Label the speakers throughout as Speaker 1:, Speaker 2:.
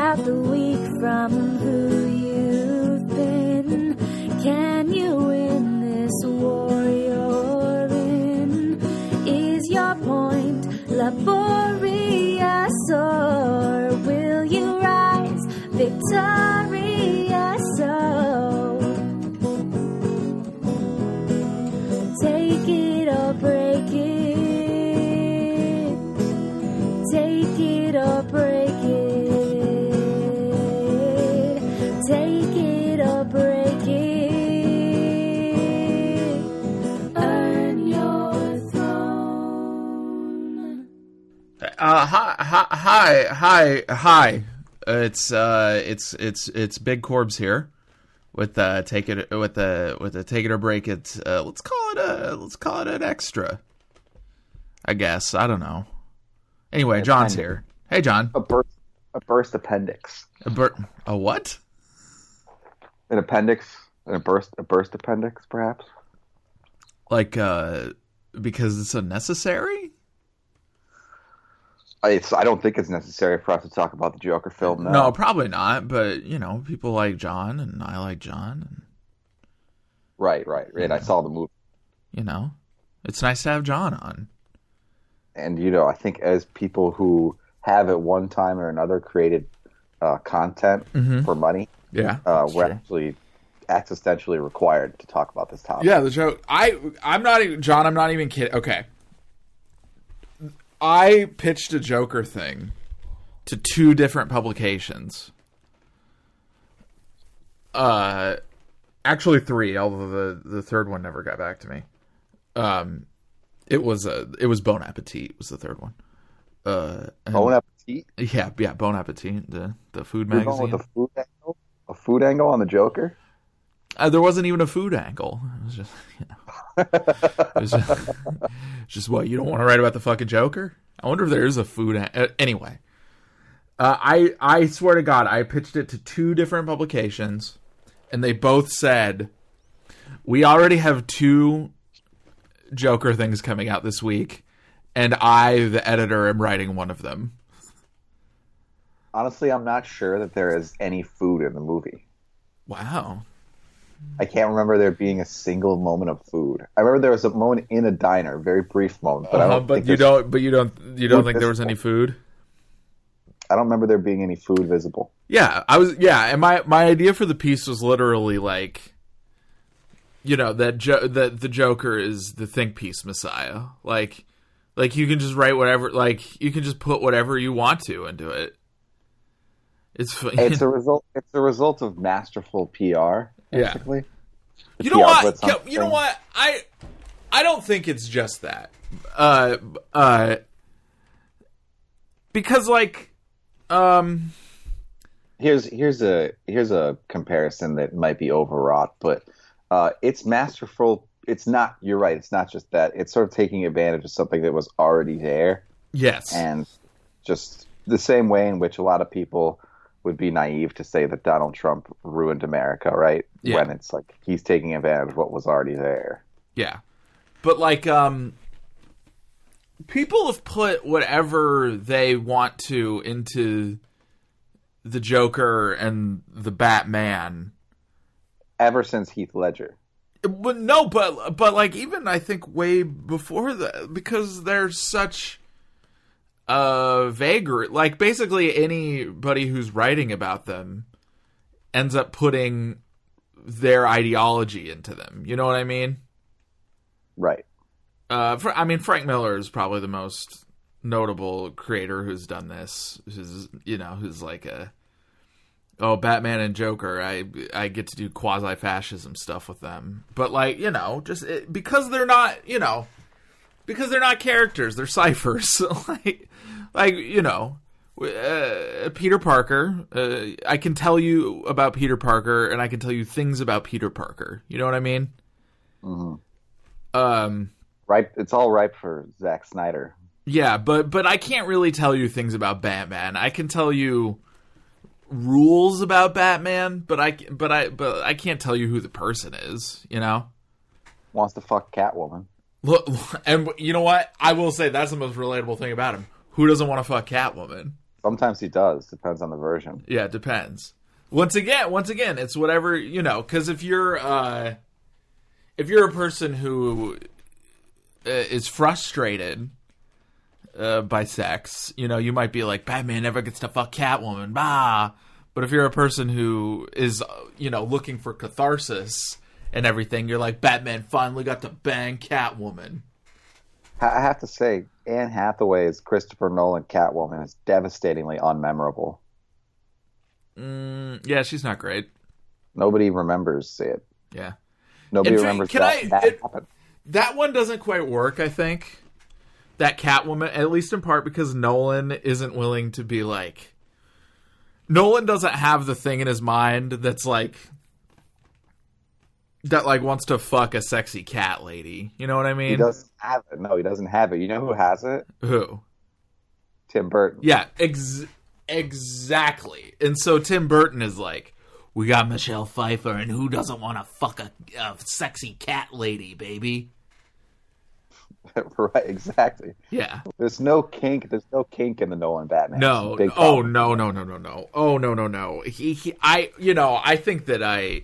Speaker 1: out the weak from who you've been. Can you win this war you're in? Is your point laborious, or will you rise victorious? So take it or break it. Take it or break it. Take it or break it. Earn your throne.
Speaker 2: Hi. It's Big Corbs here with take it with the take it or break it. Let's call it an extra. I guess, I don't know. Anyway, John's here. Hey, John.
Speaker 3: A burst appendix.
Speaker 2: A what?
Speaker 3: An appendix. A burst appendix, perhaps.
Speaker 2: Like, because it's unnecessary?
Speaker 3: I don't think it's necessary for us to talk about the Joker film.
Speaker 2: No, probably not. But people like John, and I like John. And,
Speaker 3: right. I saw the movie.
Speaker 2: It's nice to have John on.
Speaker 3: And I think as people who have at one time or another created content for money, we're actually existentially required to talk about this topic.
Speaker 2: Yeah, the joke. I'm not even John. I'm not even kidding. Okay. I pitched a Joker thing to 2 different publications. Actually 3, although the third one never got back to me. It was Bon Appetit was the third one.
Speaker 3: Bon Appetit?
Speaker 2: Yeah, Bon Appetit, the food
Speaker 3: You're
Speaker 2: magazine.
Speaker 3: going with a food angle on the Joker?
Speaker 2: There wasn't even a food angle. It was just, just what, you don't want to write about the fucking Joker? I wonder if there is a food anyway. I swear to God, I pitched it to 2 different publications, and they both said, we already have 2 Joker things coming out this week, and I, the editor, am writing one of them.
Speaker 3: Honestly, I'm not sure that there is any food in the movie.
Speaker 2: Wow.
Speaker 3: I can't remember there being a single moment of food. I remember there was a moment in a diner, a very brief moment, but I don't.
Speaker 2: But you don't think there was any food?
Speaker 3: I don't remember there being any food visible.
Speaker 2: Yeah, and my idea for the piece was literally like, that the Joker is the think piece messiah. Like you can just write whatever, like you can just put whatever you want to into it. It's
Speaker 3: a result. It's a result of masterful PR. Basically.
Speaker 2: Yeah. You know what? You know what? I don't think it's just that. Because
Speaker 3: here's a comparison that might be overwrought, but it's masterful. It's not. You're right. It's not just that. It's sort of taking advantage of something that was already there.
Speaker 2: Yes.
Speaker 3: And just the same way in which a lot of people would be naive to say that Donald Trump ruined America, right?
Speaker 2: Yeah.
Speaker 3: When it's like he's taking advantage of what was already there.
Speaker 2: Yeah. But people have put whatever they want to into the Joker and the Batman
Speaker 3: ever since Heath Ledger.
Speaker 2: No, but even I think way before that, because there's such vagary. Like basically anybody who's writing about them ends up putting their ideology into them. You know what I mean?
Speaker 3: Right.
Speaker 2: Frank Miller is probably the most notable creator who's done this. Who's like Batman and Joker. I get to do quasi-fascism stuff with them, but because they're not, because they're not characters, they're ciphers. Peter Parker. I can tell you about Peter Parker, and I can tell you things about Peter Parker. You know what I mean?
Speaker 3: Mm-hmm. Right. It's all ripe for Zack Snyder.
Speaker 2: Yeah, but I can't really tell you things about Batman. I can tell you rules about Batman, but I can't tell you who the person is.
Speaker 3: Wants to fuck Catwoman.
Speaker 2: Look, and you know what? I will say that's the most relatable thing about him. Who doesn't want to fuck Catwoman?
Speaker 3: Sometimes he does. Depends on the version.
Speaker 2: Yeah, it depends. Once again, it's whatever, because if you're a person who is frustrated by sex, you might be like, Batman never gets to fuck Catwoman, bah. But if you're a person who is, looking for catharsis and everything, you're like, Batman finally got to bang Catwoman.
Speaker 3: I have to say, Anne Hathaway's Christopher Nolan Catwoman is devastatingly unmemorable.
Speaker 2: Yeah, she's not great.
Speaker 3: Nobody remembers it.
Speaker 2: Yeah.
Speaker 3: Nobody remembers that happened.
Speaker 2: That one doesn't quite work, I think. That Catwoman, at least in part because Nolan isn't willing to be like... Nolan doesn't have the thing in his mind that's like... That like wants to fuck a sexy cat lady. You know what I mean?
Speaker 3: He doesn't have it. No, he doesn't have it. You know who has it?
Speaker 2: Who?
Speaker 3: Tim Burton.
Speaker 2: Yeah, exactly. And so Tim Burton is like, we got Michelle Pfeiffer, and who doesn't want to fuck a sexy cat lady, baby?
Speaker 3: Right, exactly.
Speaker 2: Yeah.
Speaker 3: There's no kink in the Nolan Batman.
Speaker 2: No. No. Oh no. I think that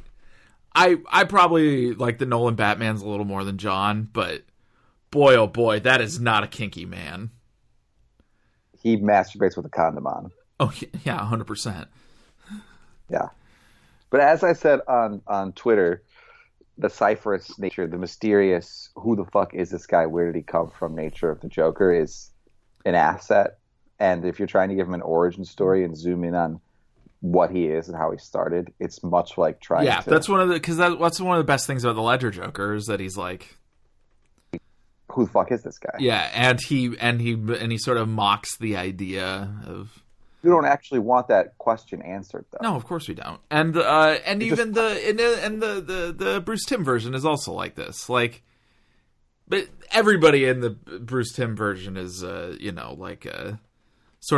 Speaker 2: I probably like the Nolan Batman's a little more than John, but boy, oh boy, that is not a kinky man.
Speaker 3: He masturbates with a condom on.
Speaker 2: Oh yeah, 100%.
Speaker 3: Yeah, but as I said on Twitter, the cipherous nature, the mysterious, who the fuck is this guy? Where did he come from? Nature of the Joker is an asset, and if you're trying to give him an origin story and zoom in on what he is and how he started, it's much like trying. Yeah,
Speaker 2: that's one of the best things about the Ledger Joker is that he's like,
Speaker 3: who the fuck is this guy?
Speaker 2: Yeah, and he sort of mocks the idea of.
Speaker 3: You don't actually want that question answered, though.
Speaker 2: No, of course we don't. And even the Bruce Timm version is also like this. Like, but everybody in the Bruce Timm version is sort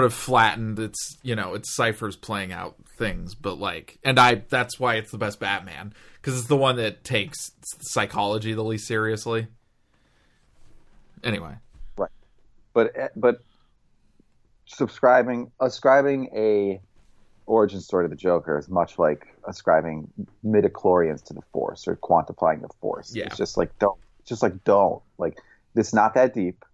Speaker 2: of flattened. It's it's ciphers playing out things, but like, and that's why it's the best Batman, because it's the one that takes psychology the least seriously. Anyway,
Speaker 3: right, but ascribing a origin story to the Joker is much like ascribing midichlorians to the Force or quantifying the Force.
Speaker 2: Yeah.
Speaker 3: It's just like don't. Like, it's not that deep.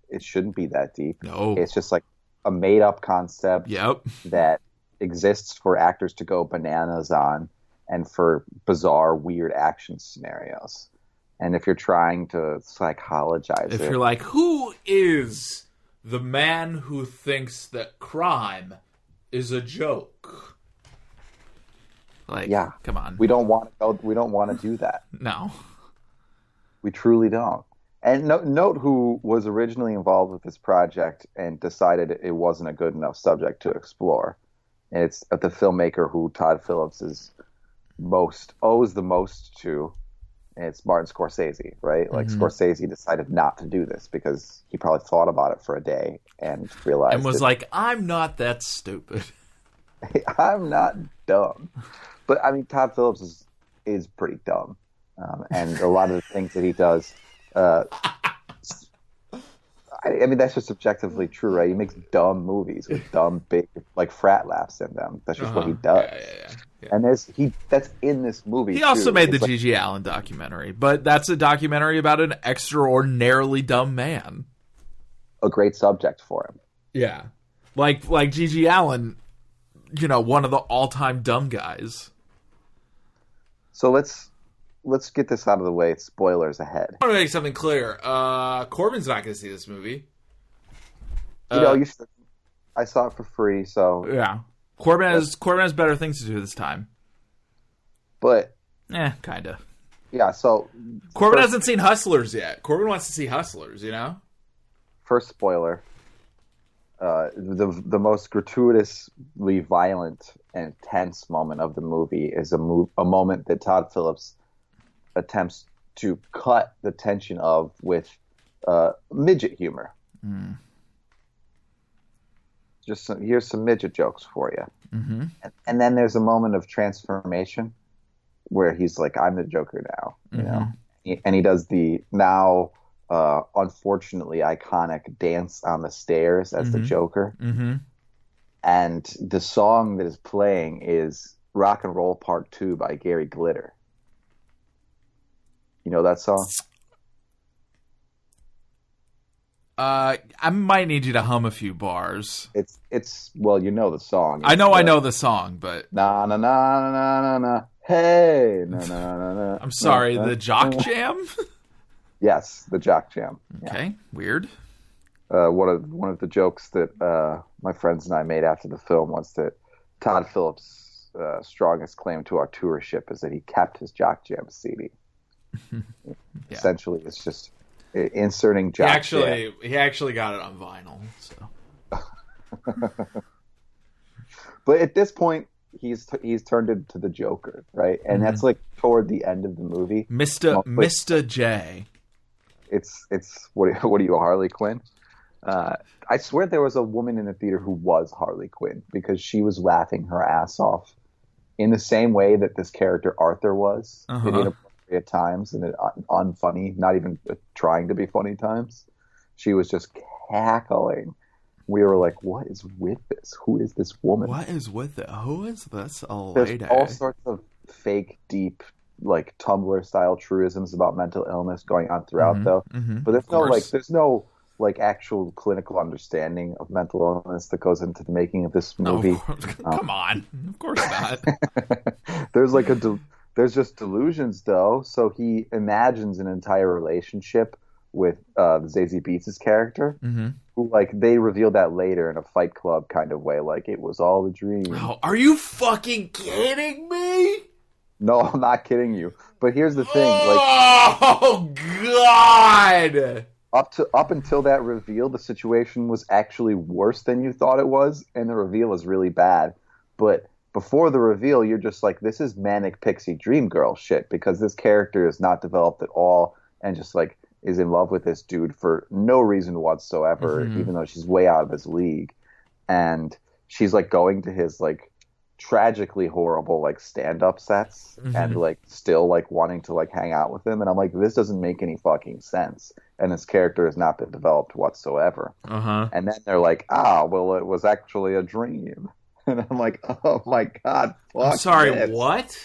Speaker 3: It shouldn't be that deep.
Speaker 2: No,
Speaker 3: it's just like a made up concept.
Speaker 2: Yep.
Speaker 3: That exists for actors to go bananas on and for bizarre, weird action scenarios. And if you're trying to psychologize
Speaker 2: if you're like, who is the man who thinks that crime is a joke? Like, yeah, come on.
Speaker 3: We don't want to do that.
Speaker 2: No.
Speaker 3: We truly don't. And note who was originally involved with this project and decided it wasn't a good enough subject to explore. And it's the filmmaker who Todd Phillips owes the most to. And it's Martin Scorsese, right? Like, Scorsese decided not to do this because he probably thought about it for a day and realized...
Speaker 2: And was like, I'm not that stupid.
Speaker 3: I'm not dumb. But, I mean, Todd Phillips is pretty dumb. And a lot of the things that he does... I mean, that's just objectively true, right? He makes dumb movies with dumb, big, like, frat laughs in them. That's just what he does. Yeah. And that's in this movie.
Speaker 2: He also made the G.G. Allen documentary, but that's a documentary about an extraordinarily dumb man.
Speaker 3: A great subject for him.
Speaker 2: Yeah, like G.G. Allen, one of the all-time dumb guys.
Speaker 3: So let's get this out of the way. Spoilers ahead.
Speaker 2: I want to make something clear. Corbin's not going to see this movie.
Speaker 3: You should. I saw it for free, so
Speaker 2: yeah. Corbin has better things to do this time.
Speaker 3: But
Speaker 2: kinda.
Speaker 3: Yeah. So
Speaker 2: Corbin hasn't seen Hustlers yet. Corbin wants to see Hustlers.
Speaker 3: First spoiler. The most gratuitously violent and tense moment of the movie is a moment that Todd Phillips attempts to cut the tension of with midget humor. Here's some midget jokes for you.
Speaker 2: Mm-hmm.
Speaker 3: And then there's a moment of transformation where he's like, I'm the Joker now, and he does the now unfortunately iconic dance on the stairs as the Joker.
Speaker 2: Mm-hmm.
Speaker 3: And the song that is playing is Rock and Roll Part 2 by Gary Glitter. You know that song?
Speaker 2: I might need you to hum a few bars.
Speaker 3: It's well, you know the song.
Speaker 2: I know the song, but
Speaker 3: na na na na na na. Hey, na na na na.
Speaker 2: I'm sorry, the Jock Jam?
Speaker 3: Yes, the Jock Jam.
Speaker 2: Okay,
Speaker 3: yeah.
Speaker 2: Weird.
Speaker 3: One of the jokes that my friends and I made after the film was that Todd Phillips' strongest claim to auteurship is that he kept his Jock Jam CD. Yeah. Essentially, it's just inserting Jock Jam.
Speaker 2: He actually got it on vinyl. So,
Speaker 3: but at this point, he's turned into the Joker, right? And that's like toward the end of the movie.
Speaker 2: Mr. J.
Speaker 3: It's what are you, a Harley Quinn? I swear there was a woman in the theater who was Harley Quinn because she was laughing her ass off in the same way that this character Arthur was at inappropriate times and unfunny, not even trying to be funny times. She was just cackling. We were like, what is with this? Who is this woman?
Speaker 2: What is with it? Who is this lady?
Speaker 3: There's all sorts of fake, deep, like Tumblr-style truisms about mental illness going on throughout, though. But there's no actual clinical understanding of mental illness that goes into the making of this movie.
Speaker 2: Come on, of course not.
Speaker 3: There's just delusions, though. So he imagines an entire relationship with Zazie Beetz' character, who they reveal that later in a Fight Club kind of way, like it was all a dream.
Speaker 2: Oh, are you fucking kidding me?
Speaker 3: No, I'm not kidding you. But here's the thing:
Speaker 2: oh God!
Speaker 3: Up until that reveal, the situation was actually worse than you thought it was, and the reveal was really bad. But before the reveal, you're just like, this is manic pixie dream girl shit, because this character is not developed at all, and just is in love with this dude for no reason whatsoever, even though she's way out of his league. And she's going to his tragically horrible stand-up sets and still wanting to hang out with him. And I'm like, this doesn't make any fucking sense. And this character has not been developed whatsoever. And then they're like, well, it was actually a dream. And I'm like, oh my God, fuck
Speaker 2: I'm sorry,
Speaker 3: this.
Speaker 2: What?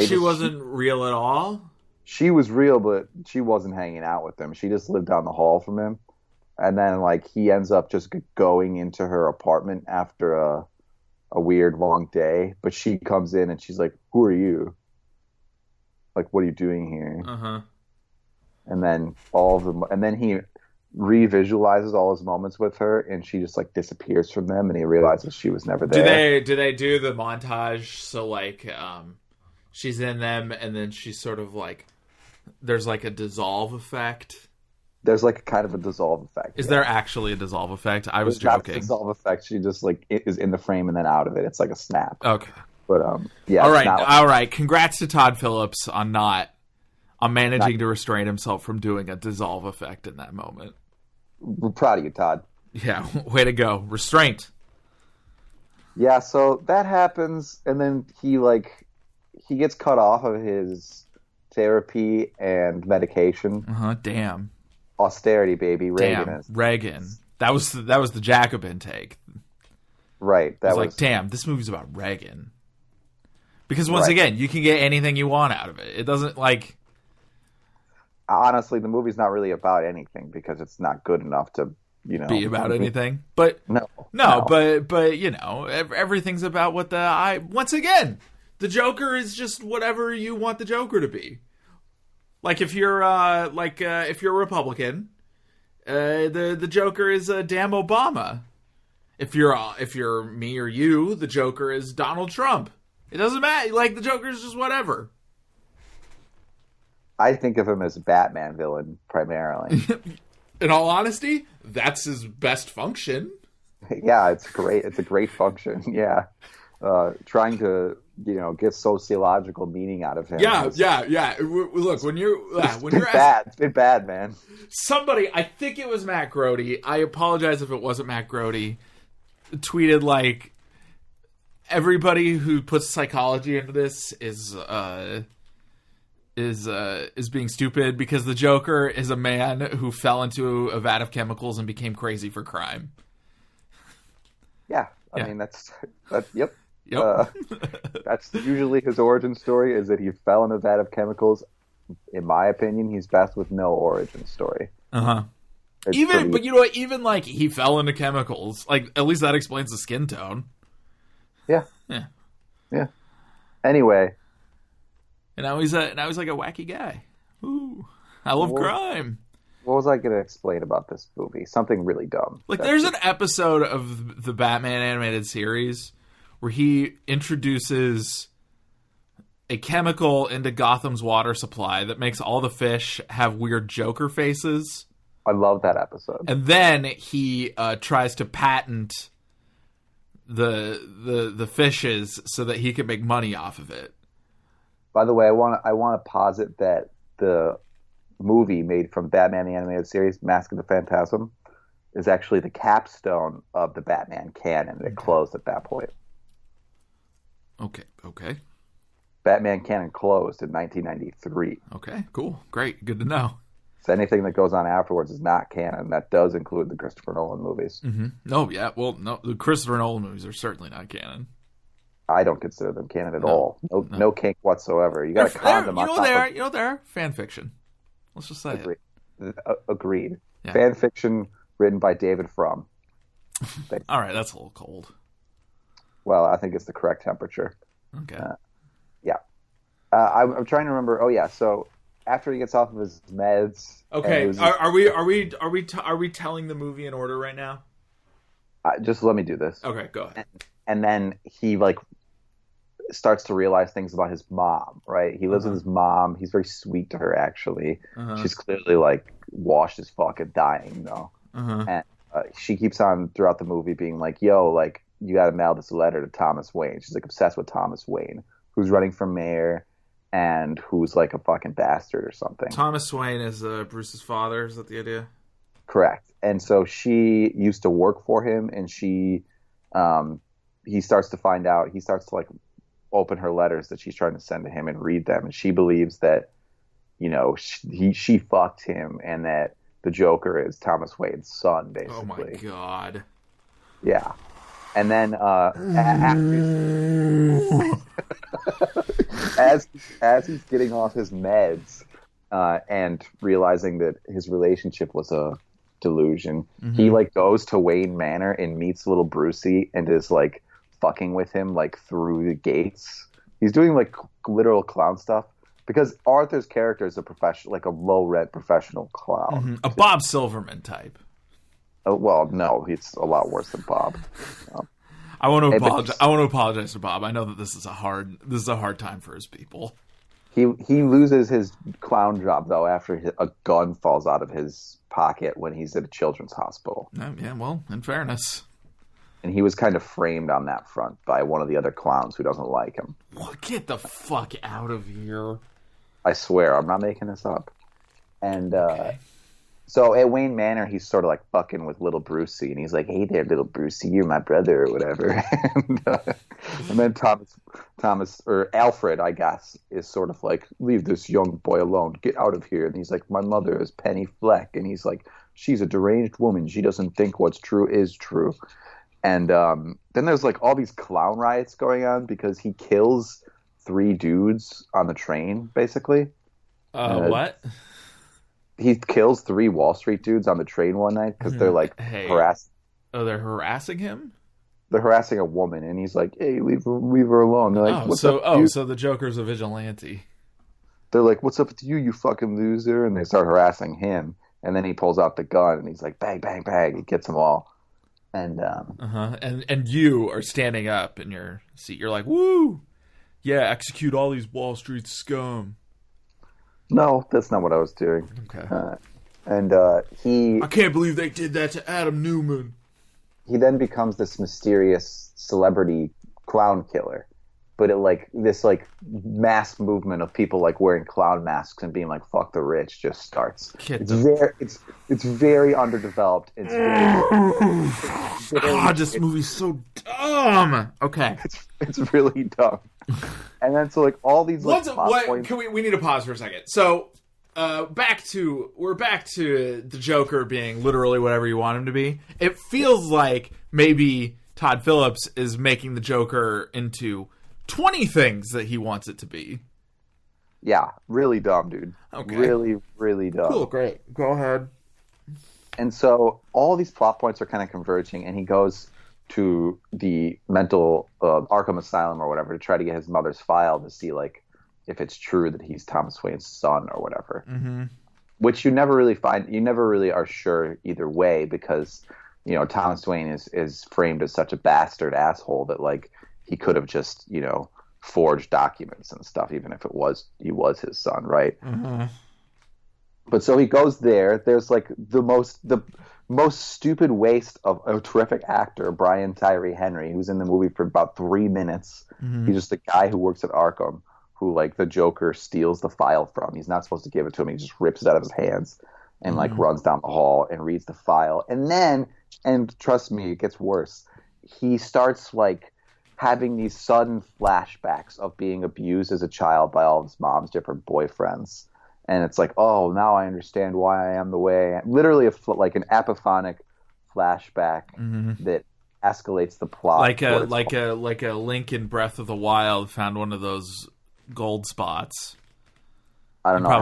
Speaker 2: She wasn't real at all?
Speaker 3: She was real, but she wasn't hanging out with him. She just lived down the hall from him. And then he ends up just going into her apartment after a weird long day, but she comes in and she's like, who are you? What are you doing here? And then and then he revisualizes all his moments with her, and she just disappears from them, and he realizes she was never there.
Speaker 2: Do they do the montage so she's in them and then she's sort of there's a dissolve effect?
Speaker 3: There's kind of a dissolve effect.
Speaker 2: Is there actually a dissolve effect? I was joking.
Speaker 3: Not a dissolve effect. She just is in the frame and then out of it. It's like a snap.
Speaker 2: Okay.
Speaker 3: But yeah.
Speaker 2: All right. Congrats to Todd Phillips on managing to restrain himself from doing a dissolve effect in that moment.
Speaker 3: We're proud of you, Todd.
Speaker 2: Yeah, way to go. Restraint.
Speaker 3: Yeah, so that happens, and then he gets cut off of his therapy and medication.
Speaker 2: Damn.
Speaker 3: Austerity, baby.
Speaker 2: Reagan. That was the Jacobin take.
Speaker 3: Right. That was
Speaker 2: damn, this movie's about Reagan. Because once again, you can get anything you want out of it. It doesn't
Speaker 3: honestly, the movie's not really about anything because it's not good enough to,
Speaker 2: be about anything. But no, but everything's about what once again, the Joker is just whatever you want the Joker to be. If you're if you're a Republican, the Joker is damn Obama. If you're me or you, the Joker is Donald Trump. It doesn't matter. The Joker is just whatever.
Speaker 3: I think of him as a Batman villain primarily.
Speaker 2: In all honesty, that's his best function.
Speaker 3: Yeah, it's great. It's a great function. Yeah, trying to get sociological meaning out of him.
Speaker 2: Yeah. Look, when you're
Speaker 3: it's been bad, man.
Speaker 2: Somebody, I think it was Matt Grody. I apologize if it wasn't Matt Grody. Tweeted everybody who puts psychology into this is being stupid because the Joker is a man who fell into a vat of chemicals and became crazy for crime.
Speaker 3: Yeah, I mean that's yep.
Speaker 2: Yep.
Speaker 3: That's usually his origin story, is that he fell in a vat of chemicals. In my opinion, he's best with no origin story.
Speaker 2: But you know what? Even like he fell into chemicals, like at least that explains the skin tone.
Speaker 3: Yeah. Anyway,
Speaker 2: and now he's like a wacky guy. Ooh, I love crime.
Speaker 3: What was I going to explain about this movie? Something really dumb.
Speaker 2: Like, there's an episode of the Batman animated series where he introduces a chemical into Gotham's water supply that makes all the fish have weird Joker faces.
Speaker 3: I love that episode.
Speaker 2: And then he tries to patent the fishes so that he can make money off of it.
Speaker 3: By the way, I want to posit that the movie made from Batman the Animated Series, Mask of the Phantasm, is actually the capstone of the Batman canon. It closed at that point.
Speaker 2: Okay.
Speaker 3: Batman canon closed in 1993.
Speaker 2: Okay, cool. Great. Good to know.
Speaker 3: So anything that goes on afterwards is not canon. That does include the Christopher Nolan movies.
Speaker 2: Mm-hmm. No, yeah. Well, no, the Christopher Nolan movies are certainly not canon.
Speaker 3: I don't consider them canon at all. No kink whatsoever. You got to con them on top of...
Speaker 2: You know they're fan fiction. Let's just say it.
Speaker 3: Agreed.
Speaker 2: Yeah.
Speaker 3: Fan fiction written by David Frum.
Speaker 2: All right, that's a little cold.
Speaker 3: Well, I think it's the correct temperature.
Speaker 2: Okay.
Speaker 3: Yeah. I'm trying to remember. Oh yeah. So after he gets off of his meds.
Speaker 2: Okay. Are we telling the movie in order right now?
Speaker 3: Just let me do this.
Speaker 2: Okay, go ahead.
Speaker 3: And then he starts to realize things about his mom, right? He lives with his mom. He's very sweet to her, actually. She's clearly washed as fuck and dying, though. And she keeps on throughout the movie being like, yo, you got to mail this letter to Thomas Wayne. She's obsessed with Thomas Wayne, who's running for mayor and who's a fucking bastard or something.
Speaker 2: Thomas Wayne is Bruce's father. Is that the idea?
Speaker 3: Correct. And so she used to work for him, and he starts to find out. He starts to open her letters that she's trying to send to him and read them, and she believes that she fucked him and that the Joker is Thomas Wayne's son, basically.
Speaker 2: Oh my god.
Speaker 3: Yeah. And then as he's getting off his meds and realizing that his relationship was a delusion, he goes to Wayne Manor and meets little Brucey and is fucking with him through the gates. He's doing literal clown stuff because Arthur's character is a professional, a low rent professional clown,
Speaker 2: a Bob Silverman type.
Speaker 3: Oh, well, no, he's a lot worse than Bob.
Speaker 2: I want to apologize. I want to apologize to Bob. I know that this is a hard time for his people.
Speaker 3: He loses his clown job though after a gun falls out of his pocket when he's at a children's hospital.
Speaker 2: Yeah, well, in fairness.
Speaker 3: And he was kind of framed on that front by one of the other clowns who doesn't like him.
Speaker 2: What? Get the fuck out of here.
Speaker 3: I swear, I'm not making this up. And so at Wayne Manor, he's sort of fucking with little Brucey. And he's like, hey there, little Brucey, you're my brother or whatever. And then Thomas, or Alfred, I guess, is sort of leave this young boy alone. Get out of here. And he's like, my mother is Penny Fleck. And he's like, she's a deranged woman. She doesn't think what's true is true. And then there's all these clown riots going on because he kills 3 dudes on the train, basically.
Speaker 2: What?
Speaker 3: He kills 3 Wall Street dudes on the train one night because they're harassing.
Speaker 2: Oh, they're harassing him?
Speaker 3: They're harassing a woman, and he's like, "Hey, leave her alone." They're like, "What's up with you?"
Speaker 2: So the Joker's a vigilante.
Speaker 3: They're like, "What's up with you, you fucking loser?" And they start harassing him, and then he pulls out the gun, and he's like, "Bang, bang, bang!" He gets them all. And
Speaker 2: and you are standing up in your seat. You're like, "Woo, yeah, execute all these Wall Street scum."
Speaker 3: No, that's not what I was doing.
Speaker 2: Okay.
Speaker 3: I
Speaker 2: can't believe they did that to Adam Newman.
Speaker 3: He then becomes this mysterious celebrity clown killer, but this mass movement of people wearing clown masks and being like "fuck the rich" just starts. It's very underdeveloped. It's very
Speaker 2: God, this movie's so dumb. Okay,
Speaker 3: it's really dumb. And then all these
Speaker 2: points... we need to pause for a second. So we're back to the Joker being literally whatever you want him to be. It feels like maybe Todd Phillips is making the Joker into 20 things that he wants it to be.
Speaker 3: Yeah, really dumb, dude.
Speaker 2: Okay.
Speaker 3: Really, really dumb.
Speaker 2: Cool, great. Go ahead.
Speaker 3: And so all these plot points are kind of converging, and he goes to the mental Arkham Asylum or whatever to try to get his mother's file to see, like, if it's true that he's Thomas Wayne's son or whatever.
Speaker 2: Mm-hmm.
Speaker 3: Which you never really find. You never really are sure either way because, you know, Thomas Wayne is framed as such a bastard asshole that, like, he could have just, you know, forged documents and stuff, even if he was his son, right?
Speaker 2: Mm-hmm.
Speaker 3: But so he goes there. There's like the most stupid waste of a terrific actor, Brian Tyree Henry, who's in the movie for about 3 minutes.
Speaker 2: Mm-hmm.
Speaker 3: He's just the guy who works at Arkham, who, like, the Joker steals the file from. He's not supposed to give it to him. He just rips it out of his hands and like runs down the hall and reads the file. And then, and trust me, it gets worse. He starts like having these sudden flashbacks of being abused as a child by all of his mom's different boyfriends. And it's like, oh, now I understand why I am the way I am. Literally, like an epiphanic flashback that escalates the plot.
Speaker 2: Like a Link in Breath of the Wild found one of those gold spots.
Speaker 3: I don't know.
Speaker 2: You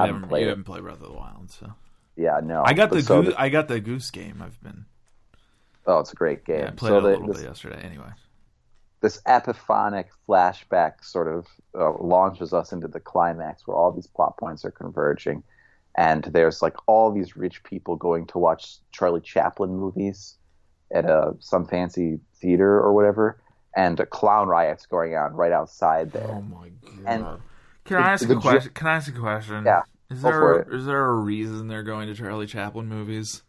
Speaker 2: haven't played Breath of the Wild, so
Speaker 3: yeah, no.
Speaker 2: I got the Goose game.
Speaker 3: Oh, it's a great game.
Speaker 2: Yeah, I played it a little bit yesterday. Anyway,
Speaker 3: this epiphanic flashback sort of launches us into the climax where all these plot points are converging, and there's like all these rich people going to watch Charlie Chaplin movies at some fancy theater or whatever, and a clown riot's going on right outside there.
Speaker 2: Oh my god!
Speaker 3: And
Speaker 2: Can I ask a question?
Speaker 3: Yeah.
Speaker 2: Is there a reason they're going to Charlie Chaplin movies?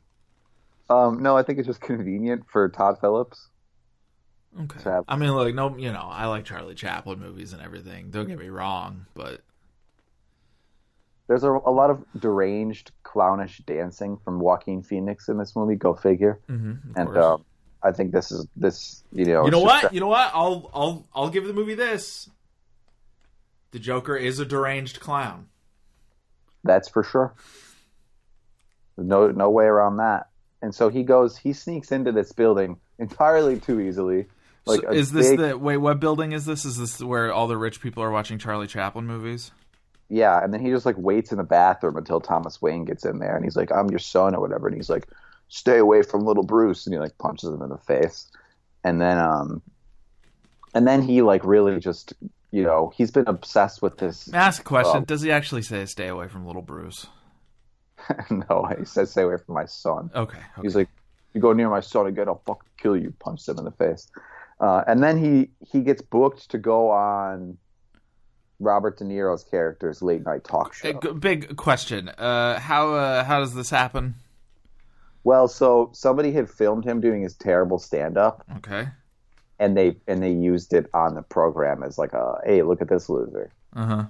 Speaker 3: No, I think it's just convenient for Todd Phillips.
Speaker 2: Okay. I mean, like, no, you know, I like Charlie Chaplin movies and everything. Don't get me wrong, but
Speaker 3: there's a lot of deranged, clownish dancing from Joaquin Phoenix in this movie. Go figure. And I think this. You know what?
Speaker 2: I'll give the movie this. The Joker is a deranged clown.
Speaker 3: That's for sure. No way around that. And so he sneaks into this building entirely too easily. Like,
Speaker 2: so what building is this? Is this where all the rich people are watching Charlie Chaplin movies?
Speaker 3: Yeah, and then he just like waits in the bathroom until Thomas Wayne gets in there, and he's like, "I'm your son" or whatever, and he's like, "Stay away from little Bruce," and he like punches him in the face, and then he like really just, you know, he's been obsessed with this.
Speaker 2: Ask a question: does he actually say "stay away from little Bruce"?
Speaker 3: No, he says "stay away from my son."
Speaker 2: Okay.
Speaker 3: He's like, "You go near my son again, I'll fucking kill you." Punches him in the face, and then he gets booked to go on Robert De Niro's character's late night talk show.
Speaker 2: Big question: how does this happen?
Speaker 3: Well, so somebody had filmed him doing his terrible stand up.
Speaker 2: Okay.
Speaker 3: And they used it on the program as like hey, look at this loser. Yeah.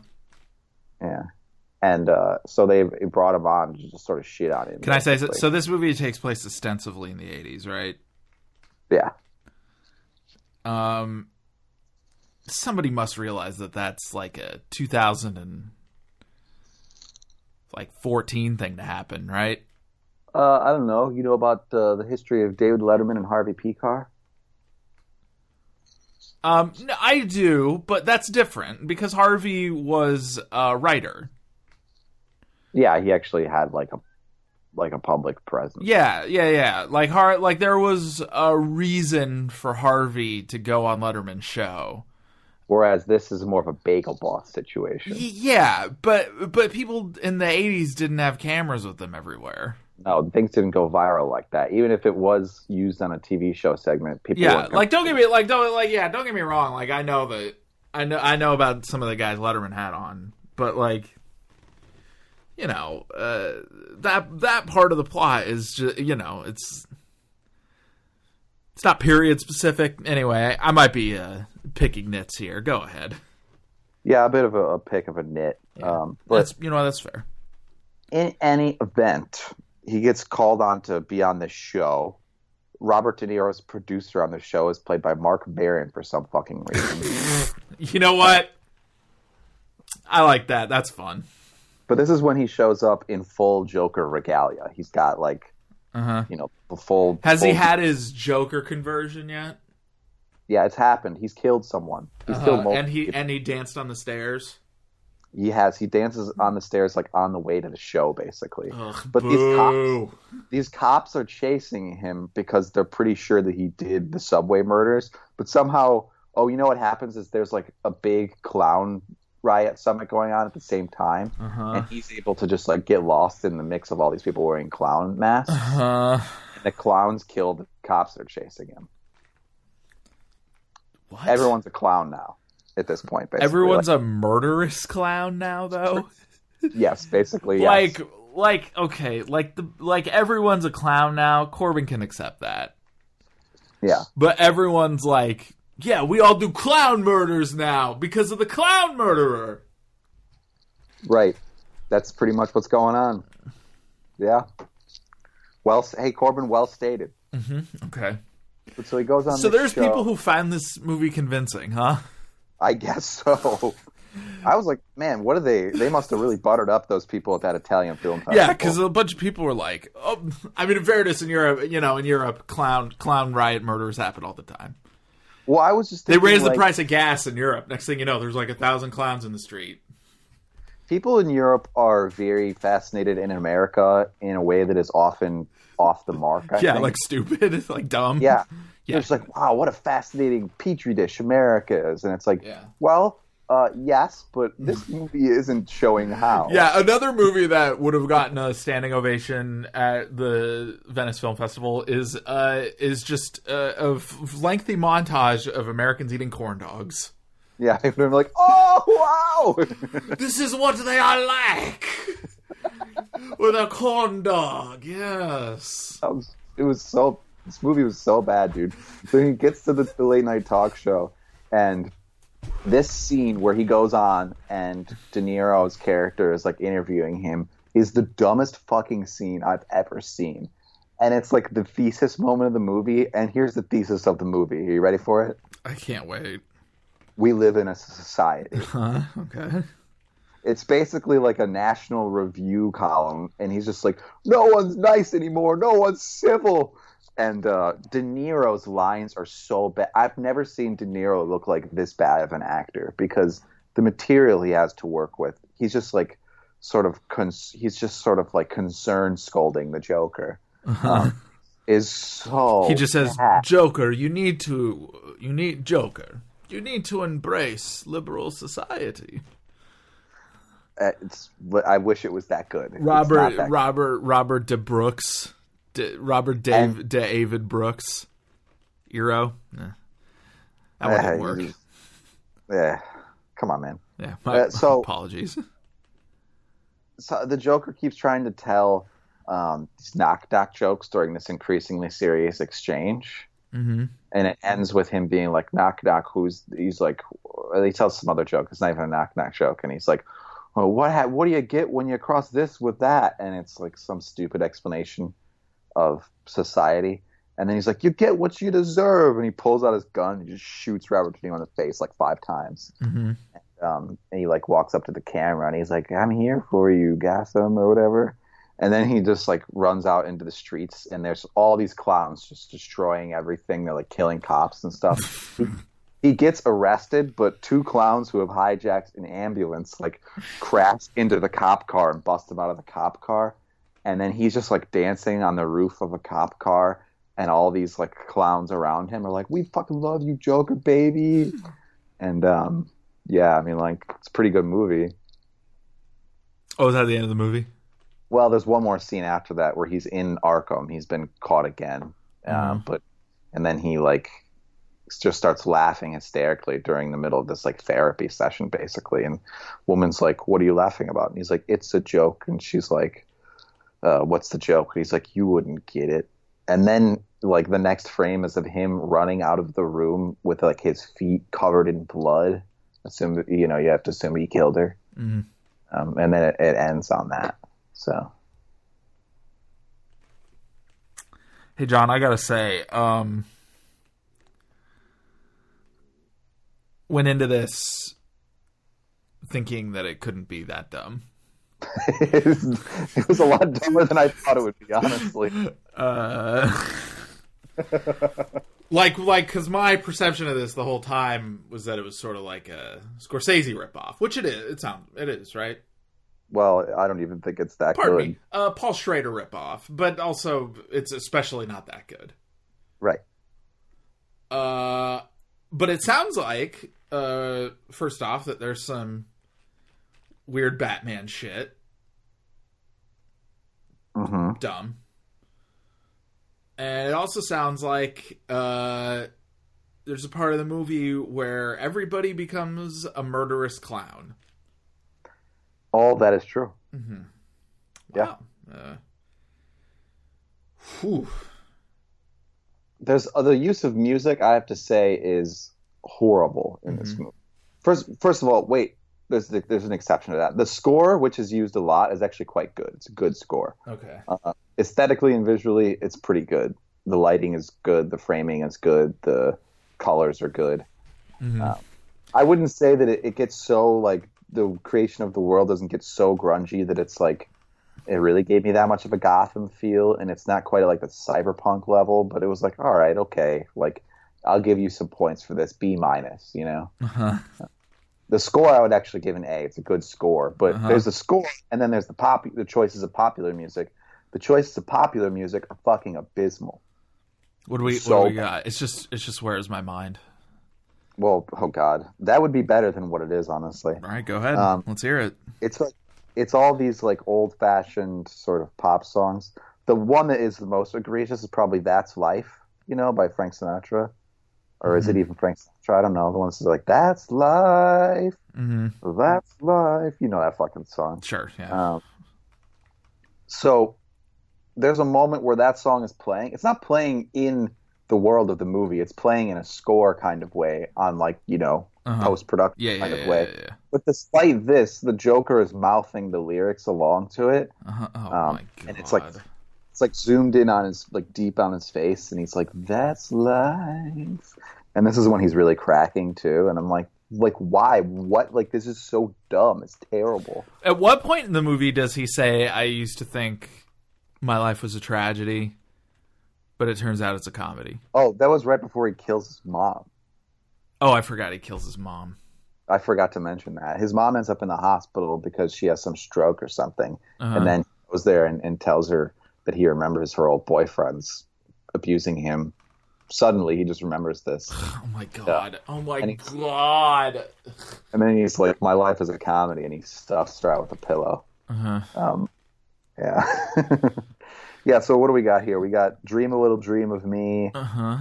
Speaker 3: And so they brought him on to just sort of shit on him.
Speaker 2: Can I say so? This movie takes place ostensibly in the 80s, right?
Speaker 3: Yeah.
Speaker 2: Somebody must realize that that's like a 2014 thing to happen, right?
Speaker 3: I don't know. You know about the history of David Letterman and Harvey Pekar?
Speaker 2: No, I do, but that's different because Harvey was a writer.
Speaker 3: Yeah, he actually had like a public presence.
Speaker 2: Yeah. Like there was a reason for Harvey to go on Letterman's show.
Speaker 3: Whereas this is more of a bagel boss situation.
Speaker 2: Yeah, but people in the 80s didn't have cameras with them everywhere.
Speaker 3: No, things didn't go viral like that. Even if it was used on a TV show segment, people
Speaker 2: don't get me wrong. Like I know about some of the guys Letterman had on, but like, you know, that part of the plot is just, you know, it's not period specific. Anyway, I might be picking nits here. Go ahead.
Speaker 3: Yeah, a bit of a pick of a nit.
Speaker 2: Yeah. But that's fair.
Speaker 3: In any event, he gets called on to be on this show. Robert De Niro's producer on the show is played by Mark Maron for some fucking reason.
Speaker 2: You know what? I like that. That's fun.
Speaker 3: But this is when he shows up in full Joker regalia. He's got like, you know, the full.
Speaker 2: Has he had his Joker conversion yet?
Speaker 3: Yeah, it's happened. He's killed someone. He's killed multiple people.
Speaker 2: And he danced on the stairs.
Speaker 3: He has. He dances on the stairs, like on the way to the show, basically.
Speaker 2: Ugh,
Speaker 3: but these cops are chasing him because they're pretty sure that he did the subway murders. But somehow, you know what happens is there's like a big clown riot summit going on at the same time, and he's able to just like get lost in the mix of all these people wearing clown masks. And the clowns kill the cops that are chasing him.
Speaker 2: What?
Speaker 3: Everyone's a clown now. At this point, basically.
Speaker 2: Everyone's a murderous clown now, though.
Speaker 3: Yes, basically. Yes.
Speaker 2: Like everyone's a clown now. Corbin can accept that.
Speaker 3: Yeah,
Speaker 2: but everyone's like, yeah, we all do clown murders now because of the clown murderer.
Speaker 3: Right. That's pretty much what's going on. Yeah. Well, hey, Corbin, well stated.
Speaker 2: Mm-hmm. Okay.
Speaker 3: But so he goes on.
Speaker 2: So there's people who find this movie convincing, huh?
Speaker 3: I guess so. I was like, man, what are they? They must have really buttered up those people at that Italian film festival.
Speaker 2: Yeah, because a bunch of people were like, I mean, in fairness, in Europe, clown riot murders happen all the time.
Speaker 3: Well, I was just thinking,
Speaker 2: they raised the price of gas in Europe. Next thing you know, there's like 1,000 clowns in the street.
Speaker 3: People in Europe are very fascinated in America in a way that is often off the mark. I think.
Speaker 2: Like stupid, like dumb.
Speaker 3: Yeah. It's like, wow, what a fascinating petri dish America is. And it's like, well, yes, but this movie isn't showing how.
Speaker 2: Yeah, another movie that would have gotten a standing ovation at the Venice Film Festival is just a lengthy montage of Americans eating corn dogs.
Speaker 3: Yeah, they're like, oh, wow!
Speaker 2: This is what they are like! With a corn dog, yes.
Speaker 3: This movie was so bad, dude. So he gets to the late night talk show, and this scene where he goes on and De Niro's character is like interviewing him is the dumbest fucking scene I've ever seen. And it's like the thesis moment of the movie, and here's the thesis of the movie. Are you ready for it?
Speaker 2: I can't wait.
Speaker 3: We live in a society.
Speaker 2: Okay.
Speaker 3: It's basically like a National Review column, and he's just like, no one's nice anymore, no one's civil. And De Niro's lines are so bad. I've never seen De Niro look like this bad of an actor because the material he has to work with, he's just like concerned scolding the Joker. Is so
Speaker 2: he just says,
Speaker 3: bad.
Speaker 2: Joker, you need to embrace liberal society.
Speaker 3: I wish it was that good.
Speaker 2: Robert DeBrooks. David Brooks, Eero. That wouldn't work.
Speaker 3: Yeah, come on, man.
Speaker 2: Yeah, my apologies.
Speaker 3: So the Joker keeps trying to tell these knock jokes during this increasingly serious exchange, and it ends with him being like, "Knock. He's like, he tells some other joke. It's not even a knock joke, and he's like, "Well, what do you get when you cross this with that?" And it's like some stupid explanation of society, and then he's like, you get what you deserve, and he pulls out his gun and just shoots Robert De Niro in the face like 5 times. And he like walks up to the camera and he's like, I'm here for you, Gotham, or whatever. And then he just like runs out into the streets, and there's all these clowns just destroying everything. They're like killing cops and stuff. He gets arrested, but 2 clowns who have hijacked an ambulance like crash into the cop car and bust him out of the cop car. And then he's just like dancing on the roof of a cop car, and all these like clowns around him are like, we fucking love you, Joker, baby. And yeah, I mean, like, it's a pretty good movie.
Speaker 2: Oh, is that the end of the movie?
Speaker 3: Well, there's one more scene after that where he's in Arkham. He's been caught again. And then he like just starts laughing hysterically during the middle of this like therapy session, basically. And woman's like, what are you laughing about? And he's like, it's a joke. And she's like, what's the joke? And he's like, you wouldn't get it. And then like the next frame is of him running out of the room with like his feet covered in blood. You have to assume he killed her. And then it ends on that. So,
Speaker 2: hey John, I gotta say, went into this thinking that it couldn't be that dumb.
Speaker 3: It was a lot dumber than I thought it would be, honestly.
Speaker 2: Like, because my perception of this the whole time was that it was sort of like a Scorsese ripoff, which it is. It is, right?
Speaker 3: Well, I don't even think it's that
Speaker 2: Pardon
Speaker 3: good.
Speaker 2: me. Paul Schrader ripoff, but also it's especially not that good.
Speaker 3: Right.
Speaker 2: But it sounds like, first off, that there's some weird Batman shit.
Speaker 3: Mm-hmm.
Speaker 2: Dumb. And it also sounds like there's a part of the movie where everybody becomes a murderous clown.
Speaker 3: All that is true.
Speaker 2: Mm-hmm.
Speaker 3: Yeah.
Speaker 2: Whew.
Speaker 3: There's the use of music, I have to say, is horrible in this movie. First of all, wait. There's an exception to that. The score, which is used a lot, is actually quite good. It's a good score.
Speaker 2: Okay.
Speaker 3: Aesthetically and visually, it's pretty good. The lighting is good. The framing is good. The colors are good.
Speaker 2: Mm-hmm.
Speaker 3: I wouldn't say that it gets so, like, the creation of the world doesn't get so grungy that it's like it really gave me that much of a Gotham feel, and it's not quite at like the cyberpunk level, but it was like, all right, okay, like I'll give you some points for this, B-, you know.
Speaker 2: Uh-huh.
Speaker 3: The score I would actually give an A. It's a good score, but there's the score, and then there's the choices of popular music. The choices of popular music are fucking abysmal.
Speaker 2: What do we got? It's just where is my mind?
Speaker 3: Well, oh god, that would be better than what it is, honestly.
Speaker 2: All right, go ahead. Let's hear it.
Speaker 3: It's all these like old-fashioned sort of pop songs. The one that is the most egregious is probably "That's Life," you know, by Frank Sinatra, or is it even Frank Sinatra? I don't know. The one that's like "That's life, that's life." You know that fucking song.
Speaker 2: Sure. Yeah.
Speaker 3: So there's a moment where that song is playing. It's not playing in the world of the movie. It's playing in a score kind of way on like, you know, post-production kind of way.
Speaker 2: Yeah.
Speaker 3: But despite this, the Joker is mouthing the lyrics along to it.
Speaker 2: Oh my god.
Speaker 3: And it's like zoomed in on his, like deep on his face, and he's like, "That's life." And this is when he's really cracking too, and I'm like why? What? Like, this is so dumb. It's terrible.
Speaker 2: At what point in the movie does he say, "I used to think my life was a tragedy, but it turns out it's a comedy"?
Speaker 3: Oh, that was right before he kills his mom.
Speaker 2: Oh, I forgot he kills his mom.
Speaker 3: I forgot to mention that. His mom ends up in the hospital because she has some stroke or something. And then he goes there and tells her that he remembers her old boyfriends abusing him. Suddenly, he just remembers this.
Speaker 2: Oh, my God. Oh, my God.
Speaker 3: And then he's like, "My life is a comedy," and he stuffs her out with a pillow. Yeah. Yeah, so what do we got here? We got "Dream a Little Dream of Me."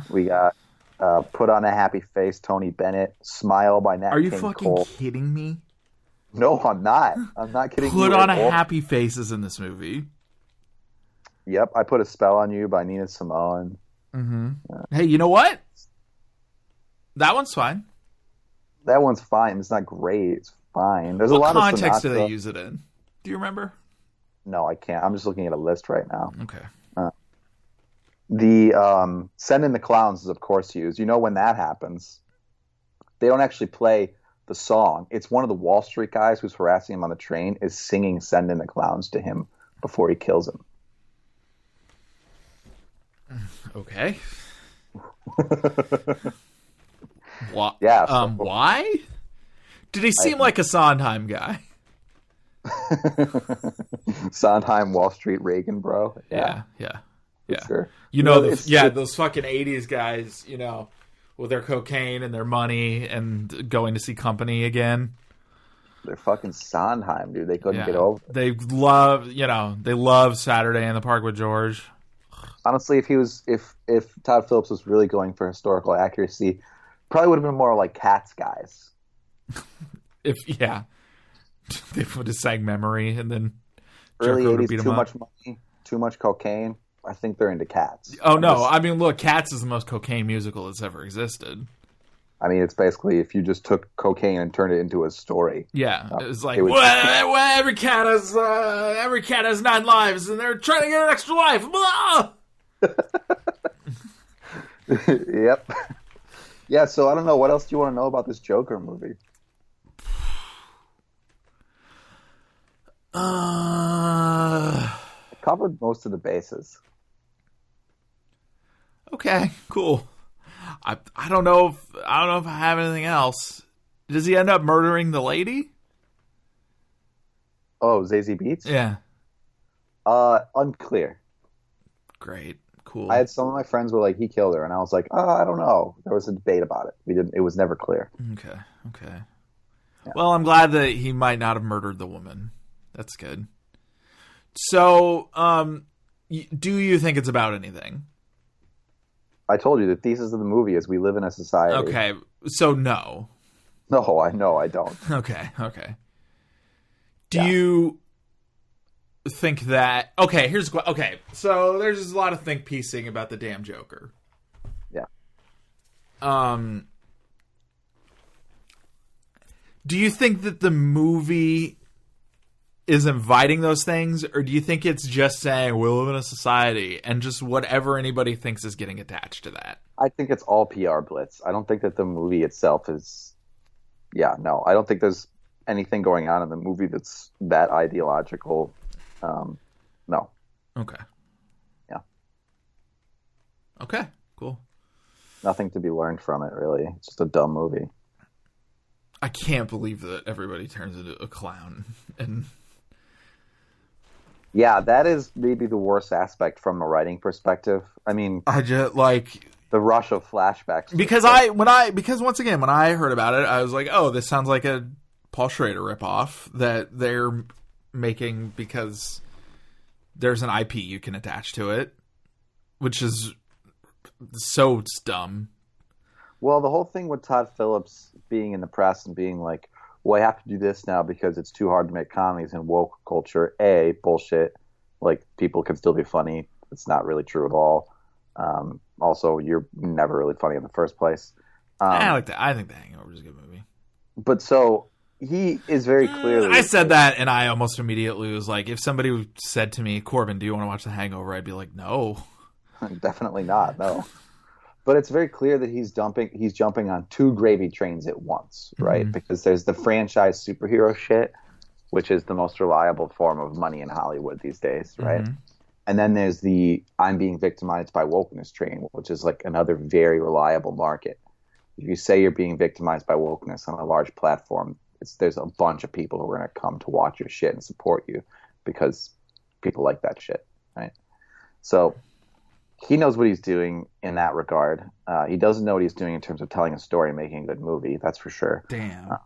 Speaker 3: We got "Put on a Happy Face," Tony Bennett. "Smile" by Nat King Cole.
Speaker 2: Are you fucking kidding me?
Speaker 3: No, I'm not. I'm not kidding.
Speaker 2: Put on a Happy Face is in this movie.
Speaker 3: Yep, "I Put a Spell on You" by Nina Simone.
Speaker 2: Hey, you know what? That one's fine.
Speaker 3: That one's fine. It's not great. It's fine. There's a lot
Speaker 2: of
Speaker 3: of
Speaker 2: context do they use it in? Do you remember?
Speaker 3: No, I can't. I'm just looking at a list right now.
Speaker 2: Okay.
Speaker 3: The "Send in the Clowns" is of course used. You know when that happens, they don't actually play the song. It's one of the Wall Street guys who's harassing him on the train is singing "Send in the Clowns" to him before he kills him.
Speaker 2: Okay. Why?
Speaker 3: Yeah.
Speaker 2: Why? Did he seem like a Sondheim guy?
Speaker 3: Sondheim, Wall Street, Reagan, bro.
Speaker 2: Yeah.
Speaker 3: Sure.
Speaker 2: You know, those fucking 80s guys, you know, with their cocaine and their money and going to see Company again.
Speaker 3: They're fucking Sondheim, dude. They couldn't get over it.
Speaker 2: They love Saturday in the Park with George.
Speaker 3: Honestly, if Todd Phillips was really going for historical accuracy, probably would have been more like Cats guys.
Speaker 2: They would have sang "Memory" and then
Speaker 3: early
Speaker 2: Joker
Speaker 3: 80s,
Speaker 2: beat him
Speaker 3: too
Speaker 2: up.
Speaker 3: much money, too much cocaine. I think they're into Cats.
Speaker 2: Oh no, I mean, look, Cats is the most cocaine musical that's ever existed.
Speaker 3: I mean, it's basically if you just took cocaine and turned it into a story.
Speaker 2: Yeah, it was like every cat has 9 lives, and they're trying to get an extra life. Blah!
Speaker 3: Yep. Yeah, so I don't know. What else do you want to know about this Joker movie? I covered most of the bases.
Speaker 2: Okay, cool. I don't know if I have anything else. Does he end up murdering the lady?
Speaker 3: Oh, Zazie Beetz?
Speaker 2: Yeah.
Speaker 3: Unclear.
Speaker 2: Great. Cool.
Speaker 3: I had some of my friends were like, he killed her, and I was like, oh, I don't know. There was a debate about it. It was never clear.
Speaker 2: Okay. Yeah. Well, I'm glad that he might not have murdered the woman. That's good. So, do you think it's about anything?
Speaker 3: I told you the thesis of the movie is we live in a society.
Speaker 2: Okay. So no.
Speaker 3: No, I know I don't.
Speaker 2: Okay. Do you think that... Okay, so there's a lot of think piecing about the damn Joker.
Speaker 3: Yeah.
Speaker 2: Do you think that the movie is inviting those things, or do you think it's just saying we live in a society and just whatever anybody thinks is getting attached to that?
Speaker 3: I think it's all PR blitz. I don't think that the movie itself is... Yeah, no. I don't think there's anything going on in the movie that's that ideological. No.
Speaker 2: Okay.
Speaker 3: Yeah.
Speaker 2: Okay, cool.
Speaker 3: Nothing to be learned from it, really. It's just a dumb movie.
Speaker 2: I can't believe that everybody turns into a clown. And
Speaker 3: yeah, that is maybe the worst aspect from a writing perspective. I mean,
Speaker 2: I just like
Speaker 3: the rush of flashbacks.
Speaker 2: Because once again, when I heard about it, I was like, oh, this sounds like a Paul Schrader ripoff that they're making because there's an IP you can attach to it, which is so dumb.
Speaker 3: Well, the whole thing with Todd Phillips being in the press and being like, well, I have to do this now because it's too hard to make comedies in woke culture. Bullshit. Like, people can still be funny. It's not really true at all. Also, you're never really funny in the first place.
Speaker 2: I like that. I think The Hangover is a good movie.
Speaker 3: But so he is very clearly...
Speaker 2: I said that, and I almost immediately was like, if somebody said to me, Corbin, do you want to watch The Hangover? I'd be like, no.
Speaker 3: Definitely not, no. But it's very clear that he's jumping on two gravy trains at once, right? Mm-hmm. Because there's the franchise superhero shit, which is the most reliable form of money in Hollywood these days, right? Mm-hmm. And then there's the I'm being victimized by wokeness train, which is like another very reliable market. If you say you're being victimized by wokeness on a large platform, there's a bunch of people who are going to come to watch your shit and support you because people like that shit, right? So he knows what he's doing in that regard. He doesn't know what he's doing in terms of telling a story and making a good movie, that's for sure.
Speaker 2: Damn.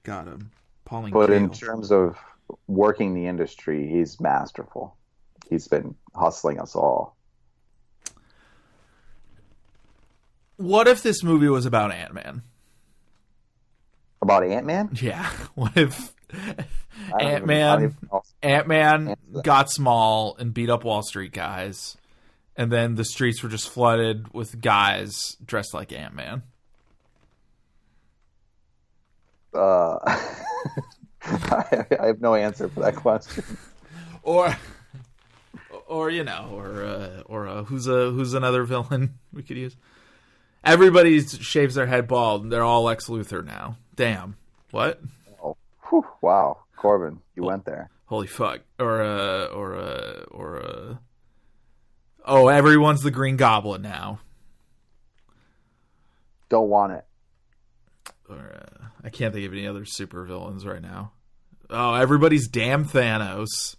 Speaker 2: Got him. Pauline
Speaker 3: but
Speaker 2: Kael.
Speaker 3: In terms of working the industry, he's masterful. He's been hustling us all.
Speaker 2: What if this movie was about Ant-Man?
Speaker 3: About Ant-Man?
Speaker 2: Yeah. What if Ant-Man got small and beat up Wall Street guys, and then the streets were just flooded with guys dressed like Ant-Man?
Speaker 3: I have no answer for that question.
Speaker 2: Or who's another villain we could use? Everybody shaves their head bald, and they're all Lex Luthor now. Damn. What?
Speaker 3: Oh, whew, wow, Corbin, you went there.
Speaker 2: Holy fuck. Oh, everyone's the Green Goblin now.
Speaker 3: Don't want it.
Speaker 2: I can't think of any other super villains right now. Oh, everybody's damn Thanos.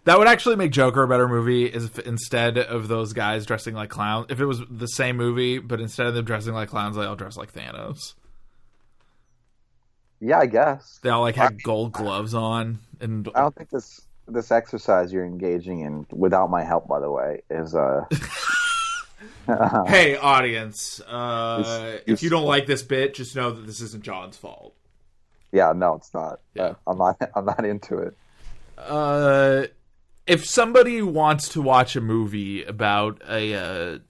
Speaker 2: That would actually make Joker a better movie if instead of those guys dressing like clowns. If it was the same movie, but instead of them dressing like clowns, they all dress like Thanos.
Speaker 3: Yeah, I guess.
Speaker 2: They all had gold gloves on. And
Speaker 3: I don't think this exercise you're engaging in, without my help, by the way, is...
Speaker 2: Hey, audience. If you don't like this bit, just know that this isn't John's fault.
Speaker 3: Yeah, no, it's not.
Speaker 2: Yeah.
Speaker 3: I'm not into it.
Speaker 2: If somebody wants to watch a movie about a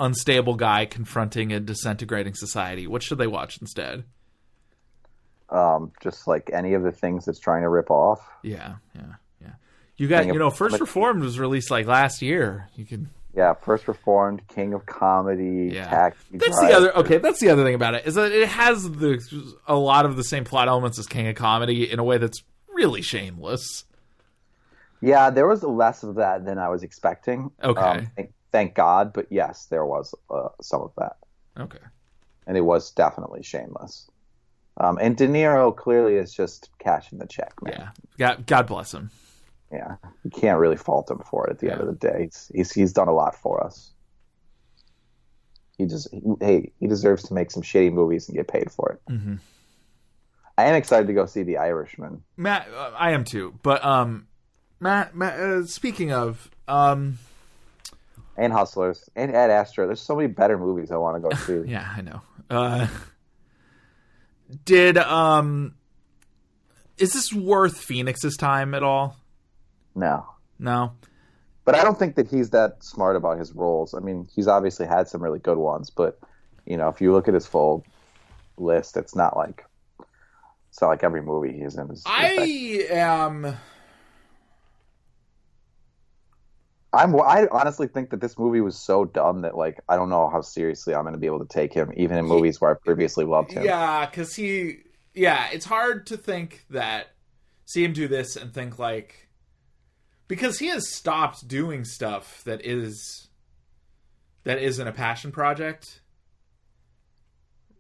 Speaker 2: unstable guy confronting a disintegrating society, what should they watch instead?
Speaker 3: Just like any of the things it's trying to rip off.
Speaker 2: Yeah. You got, First Reformed was released like last year. You can.
Speaker 3: Yeah, First Reformed, King of Comedy, Taxi
Speaker 2: That's
Speaker 3: Driver.
Speaker 2: the other. Okay, that's the other thing about it is that it has a lot of the same plot elements as King of Comedy in a way that's really shameless.
Speaker 3: Yeah, there was less of that than I was expecting.
Speaker 2: Okay.
Speaker 3: thank God, but yes, there was some of that.
Speaker 2: Okay.
Speaker 3: And it was definitely shameless. And De Niro clearly is just cashing the check, man.
Speaker 2: Yeah. God bless him.
Speaker 3: Yeah. You can't really fault him for it at the end of the day. He's done a lot for us. He deserves to make some shitty movies and get paid for it.
Speaker 2: Mm-hmm.
Speaker 3: I am excited to go see The Irishman.
Speaker 2: Matt, I am too. But Matt, speaking of,
Speaker 3: and Hustlers and Ad Astra, there's so many better movies I want to go see.
Speaker 2: Yeah, I know. Is this worth Phoenix's time at all?
Speaker 3: No.
Speaker 2: But
Speaker 3: I don't think that he's that smart about his roles. I mean, he's obviously had some really good ones, but if you look at his full list, it's not like every movie he's in. I honestly think that this movie was so dumb that I don't know how seriously I'm going to be able to take him, even in movies where I previously loved him.
Speaker 2: Yeah, because it's hard to see him do this and think because he has stopped doing stuff that isn't a passion project,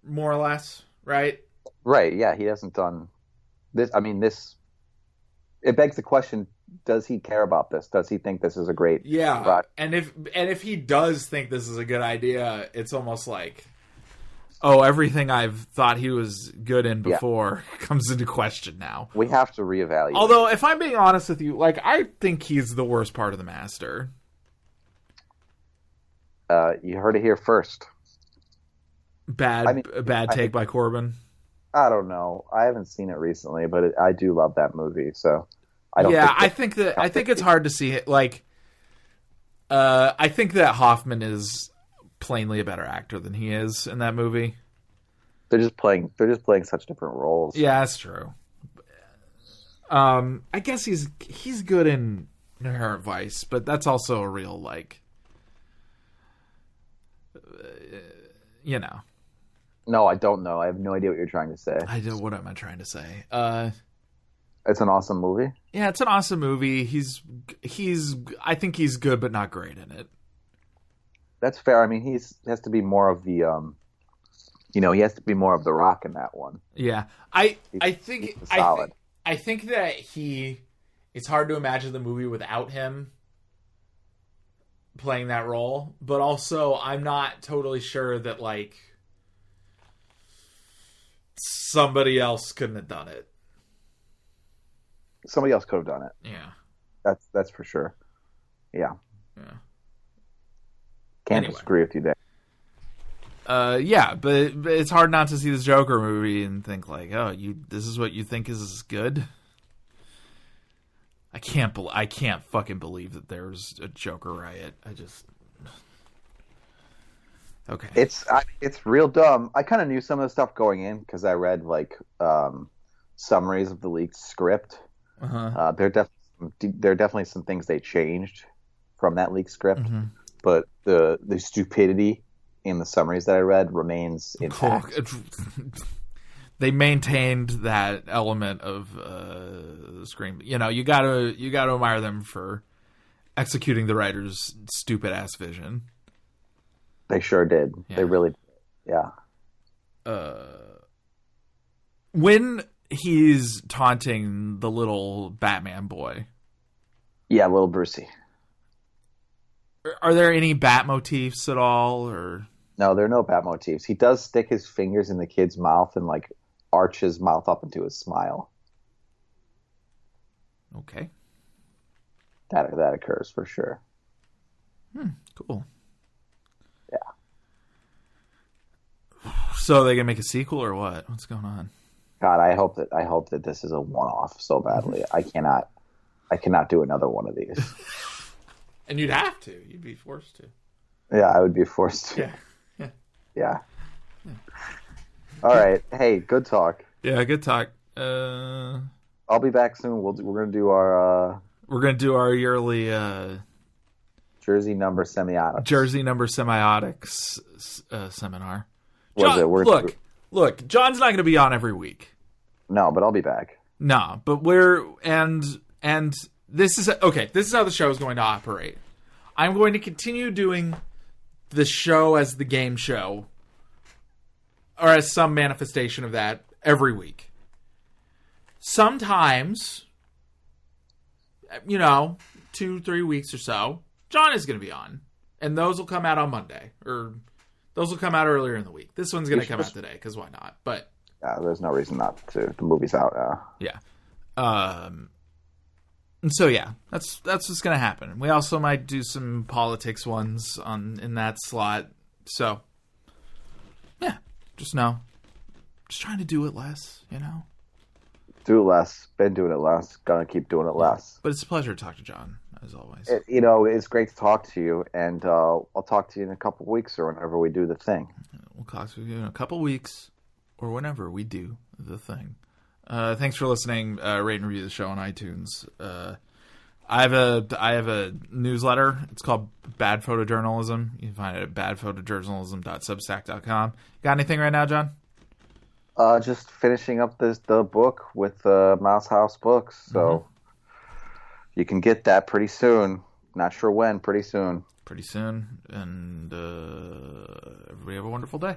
Speaker 2: more or less, right?
Speaker 3: Right, yeah, he hasn't done this. I mean, it begs the question, does he care about this? Does he think this is a great project?
Speaker 2: And if he does think this is a good idea, it's almost like, everything I've thought he was good in before comes into question now.
Speaker 3: We have to reevaluate.
Speaker 2: Although, if I'm being honest with you, I think he's the worst part of The Master.
Speaker 3: You heard it here first.
Speaker 2: Bad take by Corbin.
Speaker 3: I don't know. I haven't seen it recently, but I do love that movie. So I don't. Yeah,
Speaker 2: I think it's hard to see it. I think that Hoffman is plainly a better actor than he is in that movie.
Speaker 3: They're just playing such different roles.
Speaker 2: Yeah, that's true. I guess he's good in Inherent Vice, but that's also a real
Speaker 3: No, I don't know. I have no idea what you're trying to say.
Speaker 2: What am I trying to say?
Speaker 3: It's an awesome movie.
Speaker 2: Yeah, it's an awesome movie. I think he's good, but not great in it.
Speaker 3: That's fair. I mean, he has to be more of the, he has to be more of the Rock in that one.
Speaker 2: Yeah, I think
Speaker 3: solid.
Speaker 2: I think that it's hard to imagine the movie without him playing that role, but also I'm not totally sure that somebody else couldn't have done it.
Speaker 3: Somebody else could have done it.
Speaker 2: Yeah,
Speaker 3: that's for sure. Yeah.
Speaker 2: Can't
Speaker 3: disagree with you there.
Speaker 2: Yeah, but it's hard not to see this Joker movie and think this is what you think is good. I can't fucking believe that there's a Joker riot. Okay.
Speaker 3: It's real dumb. I kind of knew some of the stuff going in because I read summaries of the leaked script.
Speaker 2: Uh-huh.
Speaker 3: There are definitely some things they changed from that leaked script, but the stupidity in the summaries that I read remains intact.
Speaker 2: They maintained that element of screen. You gotta admire them for executing the writer's stupid ass vision.
Speaker 3: They sure did. Yeah. They really did. Yeah.
Speaker 2: When he's taunting the little Batman boy.
Speaker 3: Yeah, little Brucey.
Speaker 2: Are there any bat motifs at all, or?
Speaker 3: No, there are no bat motifs. He does stick his fingers in the kid's mouth and arch his mouth up into a smile.
Speaker 2: Okay.
Speaker 3: That occurs for sure.
Speaker 2: Cool.
Speaker 3: Yeah.
Speaker 2: So are they gonna make a sequel or what? What's going on?
Speaker 3: God, I hope that this is a one-off so badly. I cannot do another one of these.
Speaker 2: And you'd have to. You'd be forced to.
Speaker 3: Yeah, I would be forced to. Yeah. All right. Hey, good talk.
Speaker 2: Yeah, good talk.
Speaker 3: I'll be back soon. We're gonna do our.
Speaker 2: We're gonna do our yearly.
Speaker 3: Jersey number semiotics
Speaker 2: seminar.
Speaker 3: John,
Speaker 2: look. John's not gonna be on every week.
Speaker 3: No, but I'll be back.
Speaker 2: No, but this is okay. This is how the show is going to operate. I'm going to continue doing the show as the game show, or as some manifestation of that, every week. Sometimes, 2-3 weeks or so, John is going to be on. And those will come out on Monday. Or those will come out earlier in the week. This one's going to come out today, because why not? But
Speaker 3: there's no reason not to. The movie's out now.
Speaker 2: Yeah. And so, that's what's going to happen. We also might do some politics ones in that slot. So, yeah. Just trying to do it less,
Speaker 3: Do it less. Been doing it less. Gonna keep doing it less.
Speaker 2: But it's a pleasure to talk to John, as always.
Speaker 3: It's great to talk to you, and I'll talk to you in a couple of weeks or whenever we do the thing.
Speaker 2: We'll talk to you in a couple of weeks or whenever we do the thing. Thanks for listening. Rate and review the show on iTunes. I have a newsletter. It's called Bad Photojournalism. You can find it at badphotojournalism.substack.com. Got anything right now, John?
Speaker 3: Just finishing up the book with Mouse House Books. So you can get that pretty soon. Not sure when. Pretty soon.
Speaker 2: And everybody have a wonderful day.